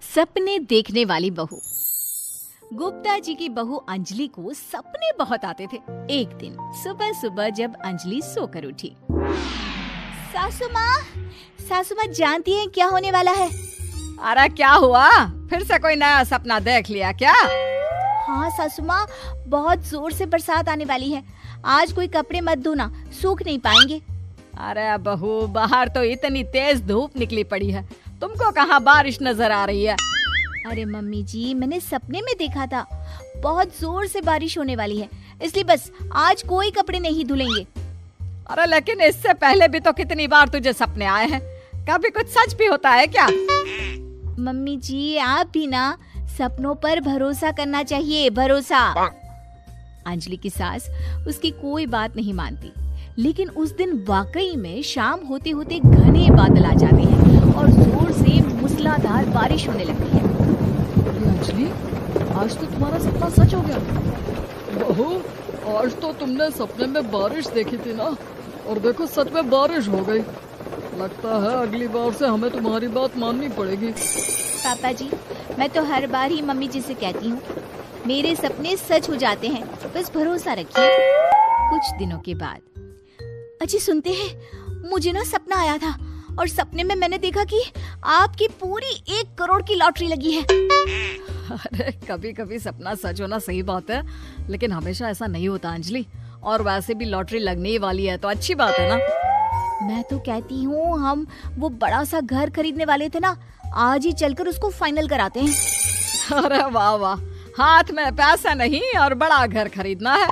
सपने देखने वाली बहू। गुप्ता जी की बहू अंजलि को सपने बहुत आते थे। एक दिन सुबह सुबह जब अंजलि सोकर उठी, सासू माँ जानती हैं क्या होने वाला है? अरे क्या हुआ, फिर से कोई नया सपना देख लिया क्या? हाँ सासू माँ, बहुत जोर से बरसात आने वाली है। आज कोई कपड़े मत धोना, सूख नहीं पाएंगे। अरे बहू, बाहर तो इतनी तेज धूप निकली पड़ी है, तुमको कहाँ बारिश नजर आ रही है? अरे मम्मी जी, मैंने सपने में देखा था बहुत जोर से बारिश होने वाली है, इसलिए बस आज कोई कपड़े नहीं धुलेंगे। अरे लेकिन इससे पहले भी तो कितनी बार तुझे सपने आए हैं, कभी कुछ सच भी होता है क्या? मम्मी जी, आप भी ना सपनों पर भरोसा करना चाहिए, भरोसा। अंजलि की सास उसकी कोई बात नहीं मानती, लेकिन उस दिन वाकई में शाम होते होते घने बादल आ जाते हैं और जोर से मूसलाधार बारिश होने लगती है। अंजलि, आज तो तुम्हारा सपना सच हो गया। बहू, आज तो तुमने सपने में बारिश देखी थी ना, और देखो सच में बारिश हो गई। लगता है अगली बार से हमें तुम्हारी बात माननी पड़ेगी। पापा जी, मैं तो हर बार ही मम्मी जी से कहती हूँ, मेरे सपने सच हो जाते हैं, बस भरोसा रखिए। कुछ दिनों के बाद, अजी सुनते हैं, मुझे ना सपना आया था और सपने में मैंने देखा कि आपकी पूरी 1 करोड़ की लॉटरी लगी है। अरे कभी कभी सपना सच होना सही बात है, लेकिन हमेशा ऐसा नहीं होता अंजलि। और वैसे भी लॉटरी लगने ही वाली है तो अच्छी बात है ना। मैं तो कहती हूँ, हम वो बड़ा सा घर खरीदने वाले थे ना, आज ही चलकर उसको फाइनल कराते हैं। अरे वाह वाह, हाथ में पैसा नहीं और बड़ा घर खरीदना है।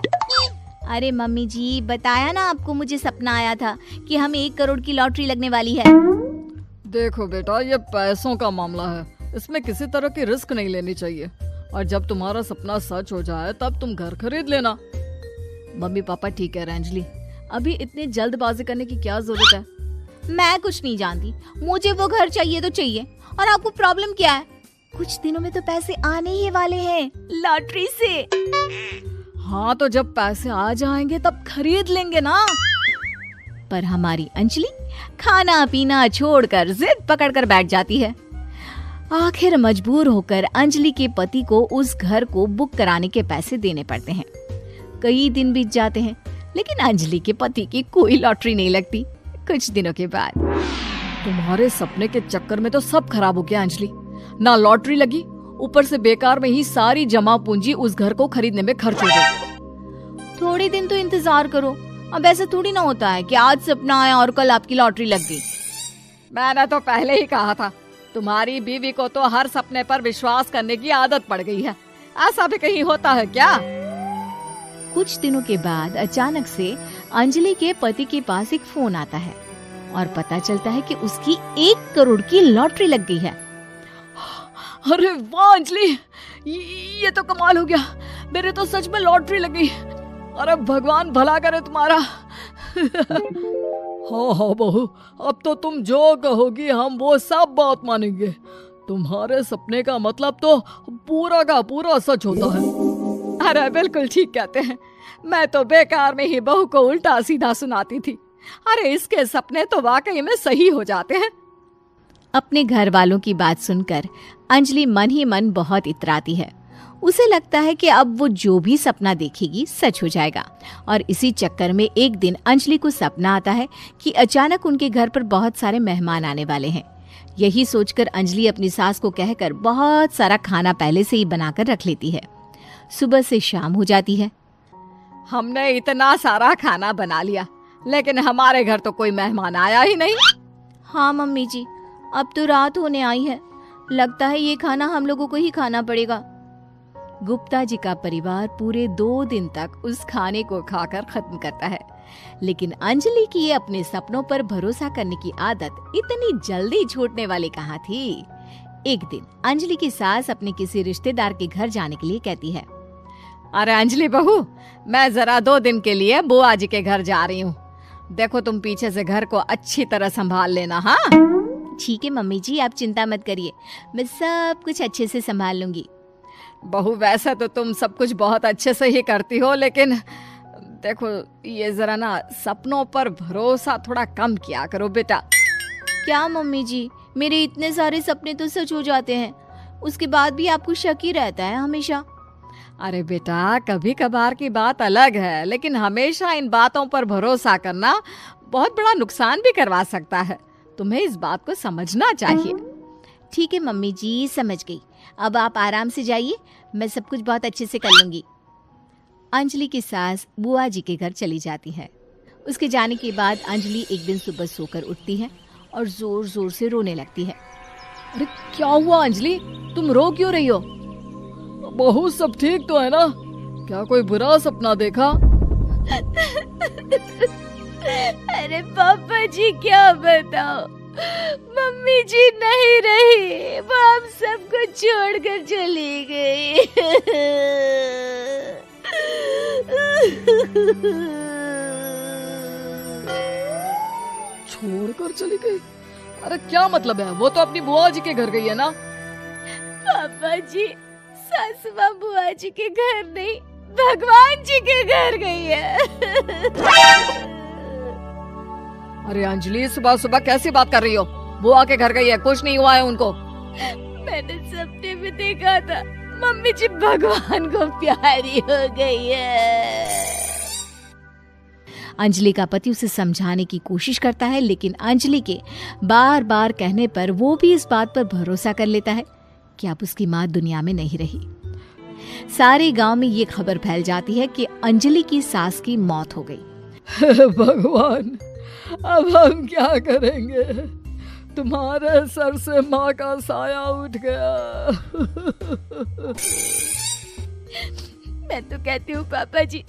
अरे मम्मी जी, बताया ना आपको, मुझे सपना आया था कि हमें 1 करोड़ की लॉटरी लगने वाली है। देखो बेटा, ये पैसों का मामला है, इसमें किसी तरह की रिस्क नहीं लेनी चाहिए। और जब तुम्हारा सपना सच हो जाए तब तुम घर खरीद लेना। मम्मी पापा ठीक कह रहे हैं अंजलि, अभी इतनी जल्दबाजी करने की क्या जरूरत है? मैं कुछ नहीं जानती, मुझे वो घर चाहिए तो चाहिए। और आपको प्रॉब्लम क्या है? कुछ दिनों में तो पैसे आने ही वाले हैं लॉटरी से। हाँ तो जब पैसे आ जाएंगे तब खरीद लेंगे ना। पर हमारी अंजलि खाना पीना छोड़कर जिद पकड़कर बैठ जाती है। आखिर मजबूर होकर अंजलि के पति को उस घर को बुक कराने के पैसे देने पड़ते हैं। कई दिन बीत जाते हैं, लेकिन अंजलि के पति की कोई लॉटरी नहीं लगती। कुछ दिनों के बाद, तुम्हारे सपने के चक्कर में तो सब खराब हो गया अंजलि। ना लॉटरी लगी, ऊपर से बेकार में ही सारी जमा पूंजी उस घर को खरीदने में खर्च हो गई। थोड़ी दिन तो इंतजार करो, अब ऐसा थोड़ी ना होता है कि आज सपना आया और कल आपकी लॉटरी लग गई। मैंने तो पहले ही कहा था, तुम्हारी बीवी को तो हर सपने पर विश्वास करने की आदत पड़ गई है। ऐसा भी कहीं होता है क्या? कुछ दिनों के बाद अचानक से अंजलि के पति के पास एक फोन आता है और पता चलता है कि उसकी 1 करोड़ की लॉटरी लग गई है। अरे वाह अंजलि, ये तो कमाल हो गया, मेरे तो सच में लॉटरी लगी। अरे भगवान भला करे तुम्हारा। हाँ हाँ बहू, अब तो तुम जो कहोगी हम वो सब बात मानेंगे। तुम्हारे सपने का मतलब तो पूरा का पूरा सच होता है। अरे बिल्कुल ठीक कहते हैं, मैं तो बेकार में ही बहू को उल्टा सीधा सुनाती थी। अरे इसके सपने तो वाकई में सही हो जाते हैं। अपने घर वालों की बात सुनकर अंजलि मन ही मन बहुत इतराती है। उसे लगता है कि अब वो जो भी सपना देखेगी सच हो जाएगा। और इसी चक्कर में एक दिन अंजलि को सपना आता है कि अचानक उनके घर पर बहुत सारे मेहमान आने वाले हैं। यही सोचकर अंजलि अपनी सास को कहकर बहुत सारा खाना पहले से ही बनाकर रख लेती है। सुबह से शाम हो जाती है। हमने इतना सारा खाना बना लिया, लेकिन हमारे घर तो कोई मेहमान आया ही नहीं। हाँ मम्मी जी, अब तो रात होने आई है, लगता है ये खाना हम लोगों को ही खाना पड़ेगा। गुप्ता जी का परिवार पूरे 2 दिन तक उस खाने को खाकर खत्म करता है, लेकिन अंजलि की ये अपने सपनों पर भरोसा करने की आदत इतनी जल्दी छूटने वाली कहाँ थी। एक दिन अंजलि की सास अपने किसी रिश्तेदार के घर जाने के लिए कहती है, अरे अंजलि बहू, मैं जरा 2 दिन के लिए बुआ जी के घर जा रही हूँ। देखो तुम पीछे से घर को अच्छी तरह संभाल लेना। हाँ ठीक है मम्मी जी, आप चिंता मत करिए, मैं सब कुछ अच्छे से संभाल लूंगी। बहू, वैसे तो तुम सब कुछ बहुत अच्छे से ही करती हो, लेकिन देखो ये जरा ना सपनों पर भरोसा थोड़ा कम किया करो बेटा। क्या मम्मी जी, मेरे इतने सारे सपने तो सच हो जाते हैं, उसके बाद भी आपको शक ही रहता है हमेशा। अरे बेटा, कभी कभार की बात अलग है, लेकिन हमेशा इन बातों पर भरोसा करना बहुत बड़ा नुकसान भी करवा सकता है। तुम्हें इस बात को समझना चाहिए। ठीक है मम्मी जी, समझ गई। अब आप आराम से जाइए, मैं सब कुछ बहुत अच्छे से कर लूंगी। अंजलि की सास बुआ जी के घर चली जाती है। उसके जाने के बाद अंजलि एक दिन सुबह सोकर उठती है और जोर जोर से रोने लगती है। अरे क्या हुआ अंजलि, तुम रो क्यों रही हो? बहू सब ठीक तो है ना? क्या कोई बुरा सपना देखा? अरे पापा जी क्या बताओ, मम्मी जी नहीं रही, वो हम सबको छोड़कर चली गई। छोड़कर चली गई? अरे क्या मतलब है? वो तो अपनी बुआ जी के घर गई है ना? पापा जी, सासू माँ बुआ जी के घर नहीं, भगवान जी के घर गई है। अरे अंजलि, सुबह सुबह कैसी बात कर रही हो? बुआ के घर गई है, कुछ नहीं हुआ है उनको। मैंने सपने में देखा था, मम्मी जी भगवान को प्यारी हो गई है। अंजलि का पति उसे समझाने की कोशिश करता है, लेकिन अंजलि के बार बार कहने पर वो भी इस बात पर भरोसा कर लेता है कि अब उसकी माँ दुनिया में नहीं रही। सारे गांव में ये खबर फैल जाती है कि अंजलि की सास की मौत हो गई। भगवान, अब हम क्या करेंगे? तुम्हारे सर से माँ का साया उठ गया। मैं तो कहती हूँ पापा जी,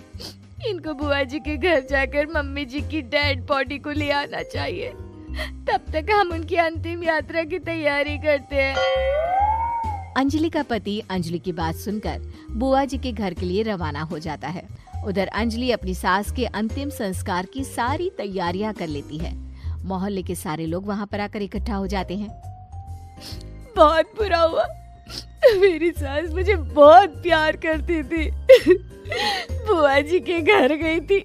इनको बुआ जी के घर जाकर मम्मी जी की डेड बॉडी को ले आना चाहिए, तब तक हम उनकी अंतिम यात्रा की तैयारी करते हैं। अंजलि का पति अंजलि की बात सुनकर बुआ जी के घर के लिए रवाना हो जाता है। उधर अंजलि अपनी सास के अंतिम संस्कार की सारी तैयारियां कर लेती है। मोहल्ले के सारे लोग वहां पर आकर इकट्ठा हो जाते हैं। बहुत बुरा हुआ, मेरी सास मुझे बहुत प्यार करती थी, बुआ जी के घर गई थी।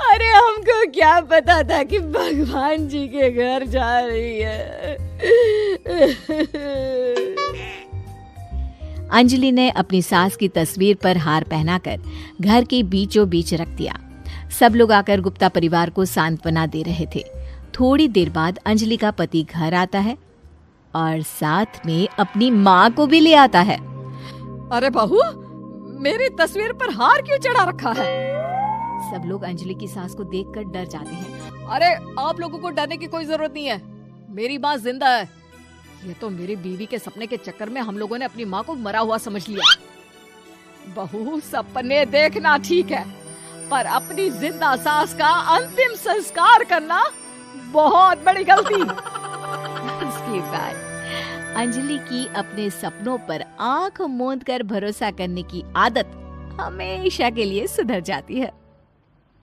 अरे हमको क्या पता था कि भगवान जी के घर जा रही है। अंजलि ने अपनी सास की तस्वीर पर हार पहनाकर घर के बीचों बीच रख दिया। सब लोग आकर गुप्ता परिवार को सांत्वना दे रहे थे। थोड़ी देर बाद अंजलि का पति घर आता है और साथ में अपनी माँ को भी ले आता है। अरे बहू, मेरी तस्वीर पर हार क्यों चढ़ा रखा है? सब लोग अंजलि की सास को देखकर डर जाते हैं। अरे आप लोगों को डरने की कोई जरूरत नहीं है, मेरी माँ जिंदा है। ये तो मेरी बीवी के सपने के चक्कर में हम लोगों ने अपनी माँ को मरा हुआ समझ लिया। बहू, सपने देखना ठीक है, पर अपनी जिंदा सास का अंतिम संस्कार करना बहुत बड़ी गलती। उसके बाद अंजलि की अपने सपनों पर आंख मूंद कर भरोसा करने की आदत हमेशा के लिए सुधर जाती है।